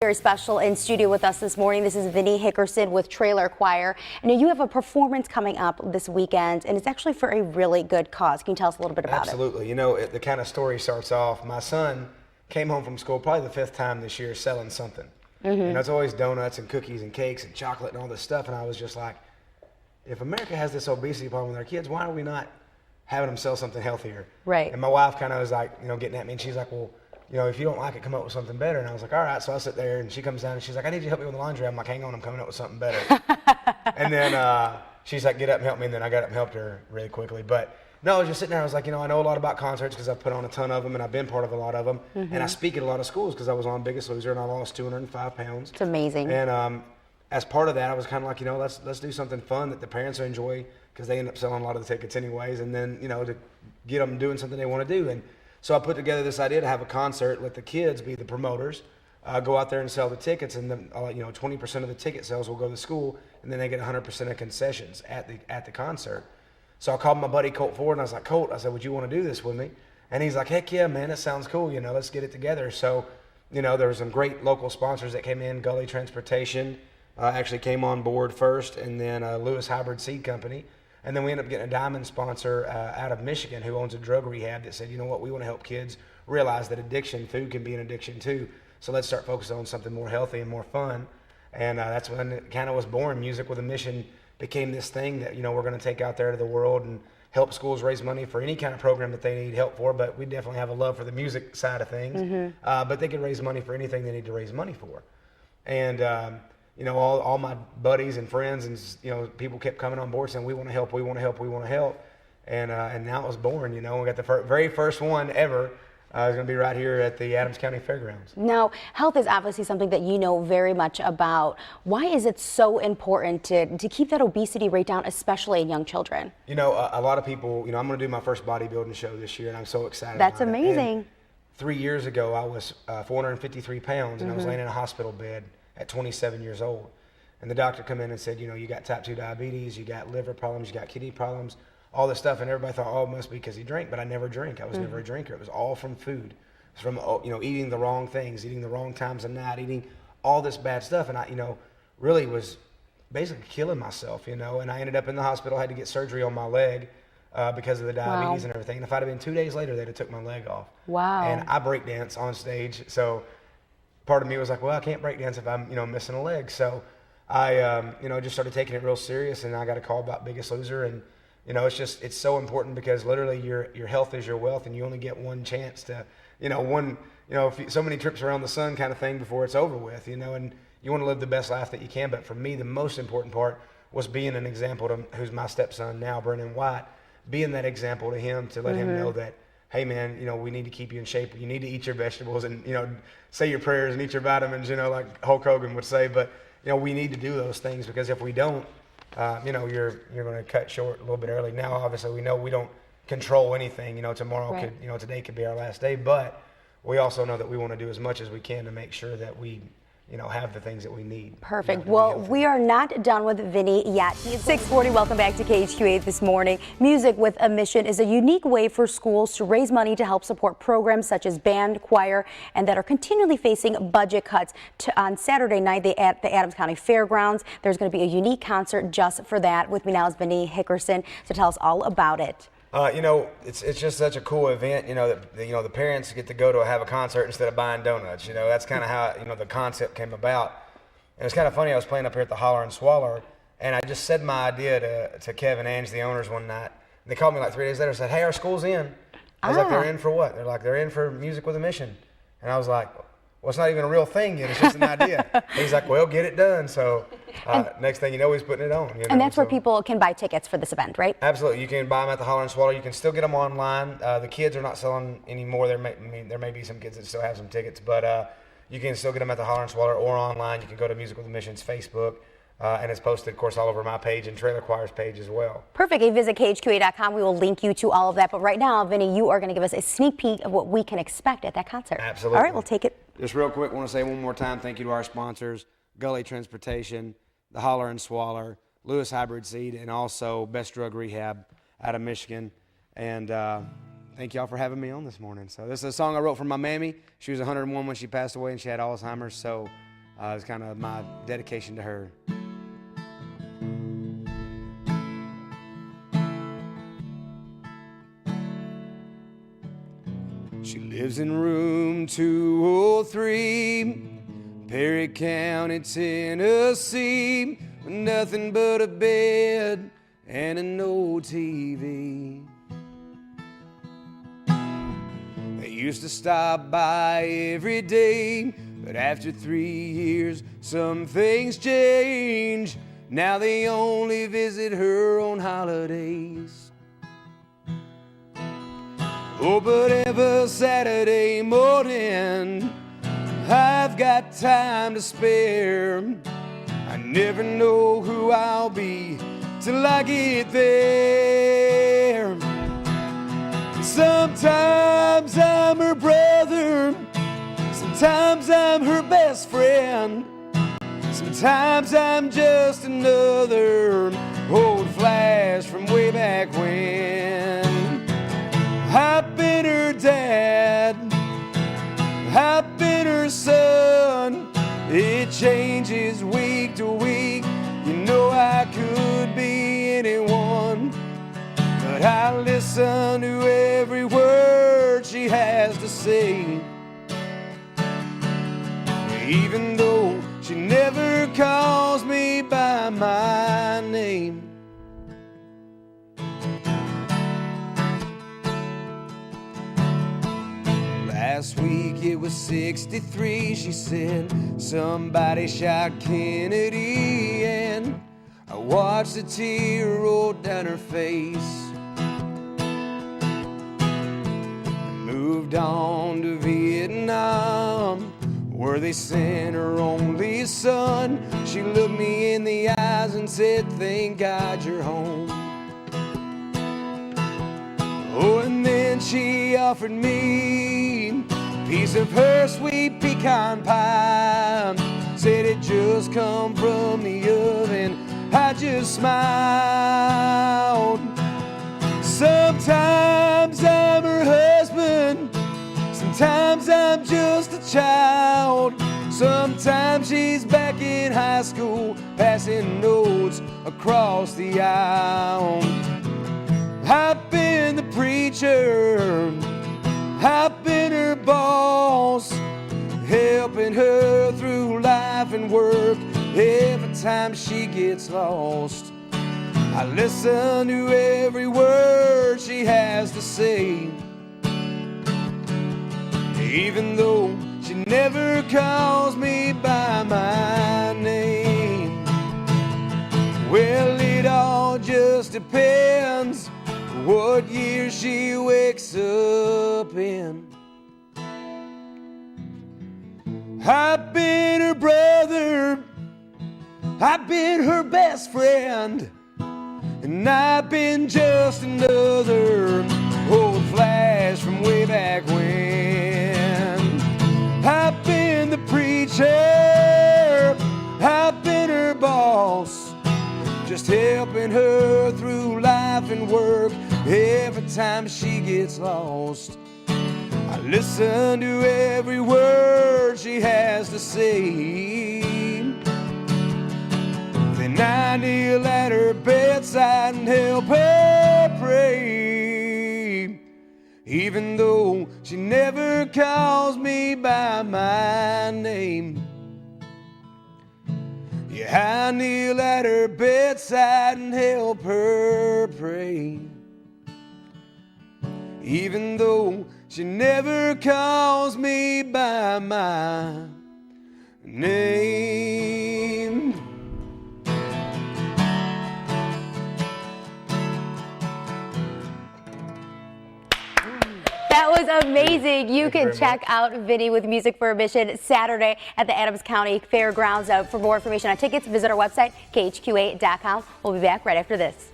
Very special in studio with us this morning. This is Vinny Hickerson with Trailer Choir. I know you have a performance coming up this weekend, and it's actually for a really good cause. Can you tell us a little bit about it? Absolutely. You know, the kind of story starts off. My son came home from school probably the 5th time this year selling something. You know, it's always donuts and cookies and cakes and chocolate and all this stuff. And I was just like, if America has this obesity problem with our kids, why are we not having them sell something healthier? Right. And my wife kind of was like, you know, getting at me, and she's like, well, you know, if you don't like it, come up with something better. And I was like, all right. So I sit there, and she comes down, and she's like, I need you to help me with the laundry. I'm like, hang on, I'm coming up with something better. And then she's like, get up and help me. And then I got up and helped her really quickly. But no, I was just sitting there. I was like, you know, I know a lot about concerts because I've put on a ton of them, and I've been part of a lot of them. And I speak at a lot of schools because I was on Biggest Loser, and I lost 205 pounds. It's amazing. And as part of that, I was kind of like, you know, let's do something fun that the parents will enjoy because they end up selling a lot of the tickets anyways. And then, you know, to get them doing something they want to do. And so I put together this idea to have a concert, let the kids be the promoters, go out there and sell the tickets, and then you know, 20% of the ticket sales will go to the school, and then they get 100% of concessions at the concert. So I called my buddy Colt Ford, and I was like, Colt, I said, would you want to do this with me? And he's like, heck yeah, man, that sounds cool. You know, let's get it together. So, you know, there were some great local sponsors that came in. Gully Transportation actually came on board first, and then Lewis Hybrid Seed Company. And then we ended up getting a diamond sponsor out of Michigan who owns a drug rehab that said, you know what, we want to help kids realize that food can be an addiction too. So let's start focusing on something more healthy and more fun. And that's when it kind of was born. Music with a Mission became this thing that, you know, we're going to take out there to the world and help schools raise money for any kind of program that they need help for. But we definitely have a love for the music side of things. But they can raise money for anything they need to raise money for. And you know, all my buddies and friends and, you know, people kept coming on board saying, we want to help, we want to help, we want to help. And now it was born, you know. We got the very first one ever. It's going to be right here at the Adams County Fairgrounds. Now, health is obviously something that you know very much about. Why is it so important to keep that obesity rate down, especially in young children? You know, a lot of people, you know, I'm going to do my first bodybuilding show this year, and I'm so excited. That's amazing. And 3 years ago, I was 453 pounds, and I was laying in a hospital bed at 27 years old. And the doctor come in and said, you know, you got type 2 diabetes, you got liver problems, you got kidney problems, all this stuff. And everybody thought, oh, it must be because he drank, but I never drank. I was never a drinker. It was all from food. It was from, you know, eating the wrong things, eating the wrong times of night, eating all this bad stuff. And I, you know, really was basically killing myself, you know. And I ended up in the hospital, had to get surgery on my leg because of the diabetes and everything. And if I'd have been 2 days later, they'd have took my leg off. Wow. And I break dance on stage, so part of me was like, well, I can't break dance if I'm, you know, missing a leg. So I, you know, just started taking it real serious, and I got a call about Biggest Loser. And, you know, it's so important because literally your health is your wealth, and you only get one chance to, you know, so many trips around the sun kind of thing before it's over with, you know, and you want to live the best life that you can. But for me, the most important part was being an example to who's my stepson now, Brennan White, being that example to him, to let him know that, hey man, you know, we need to keep you in shape. You need to eat your vegetables and, you know, say your prayers and eat your vitamins, you know, like Hulk Hogan would say. But, you know, we need to do those things because if we don't, you know, you're going to cut short a little bit early. Now, obviously, we know we don't control anything. You know, tomorrow could, you know, today could be our last day. But we also know that we want to do as much as we can to make sure that we, you know, have the things that we need. Perfect. Well, we are not done with Vinny yet. 640, welcome back to KHQA this morning. Music with a Mission is a unique way for schools to raise money to help support programs such as band, choir, and that are continually facing budget cuts. On Saturday night, at the Adams County Fairgrounds, there's going to be a unique concert just for that. With me now is Vinny Hickerson to tell us all about it. You know, it's just such a cool event, you know, that, you know, the parents get to go to have a concert instead of buying donuts. You know, that's kind of how, you know, the concept came about. And it's kind of funny, I was playing up here at the Holler and Swaller, and I just said my idea to Kevin and Ange, the owners, one night. And they called me like 3 days later and said, hey, our school's in. I was like, they're in for what? They're like, they're in for Music with a Mission. And I was like, well, it's not even a real thing yet. It's just an idea. He's like, well, get it done. So next thing you know, he's putting it on. You know? And that's where people can buy tickets for this event, right? Absolutely. You can buy them at the Holler and Swaller. You can still get them online. The kids are not selling anymore. There may be some kids that still have some tickets, but you can still get them at the Holler and Swaller or online. You can go to Music with a Mission's Facebook. And it's posted, of course, all over my page and Trailer Choir's page as well. Perfect. If you visit KHQA.com, we will link you to all of that. But right now, Vinny, you are going to give us a sneak peek of what we can expect at that concert. Absolutely. All right, we'll take it. Just real quick, I want to say one more time, thank you to our sponsors, Gully Transportation, the Holler and Swaller, Lewis Hybrid Seed, and also Best Drug Rehab out of Michigan. And thank y'all for having me on this morning. So this is a song I wrote for my mammy. She was 101 when she passed away, and she had Alzheimer's. So It's kind of my dedication to her. She lives in room 203, Perry County, Tennessee, with nothing but a bed and an old TV. They used to stop by every day, but after 3 years, some things change. Now they only visit her on holidays. Oh, but every Saturday morning, I've got time to spare. I never know who I'll be till I get there. Sometimes I'm her brother, sometimes I'm her best friend, sometimes I'm just another old flash from way back when. I've been her dad, I've been her son. It changes week to week. You know I could be anyone, but I listen to every word she has to say. Even though she never calls me by my name. Last week it was 63, she said, somebody shot Kennedy, and I watched a tear roll down her face. I moved on to Vietnam, where they sent her only son. She looked me in the eyes and said, thank God you're home. Oh, and then she offered me a piece of her sweet pecan pie. Said it just come from the oven. I just smiled. Sometimes I'm her husband, sometimes I'm just a child. Sometimes she's back in high school, passing notes across the aisle. I've been the preacher, I've been her boss, helping her through life and work every time she gets lost. I listen to every word she has to say, even though she never calls me by my name. Well, it all just depends what year she wakes up in. I've been her brother, I've been her best friend, and I've been just another old flash from way back when. I've been the preacher, I've been her boss, just helping her through life and work every time she gets lost. I listen to every word she has to say. Then I kneel at her bedside and help her pray, even though she never calls me by my name. Yeah, I kneel at her bedside and help her pray, even though she never calls me by my name. That was amazing. You can check out Vinny with Music for a Mission Saturday at the Adams County Fairgrounds. For more information on tickets, visit our website, khqa.com. We'll be back right after this.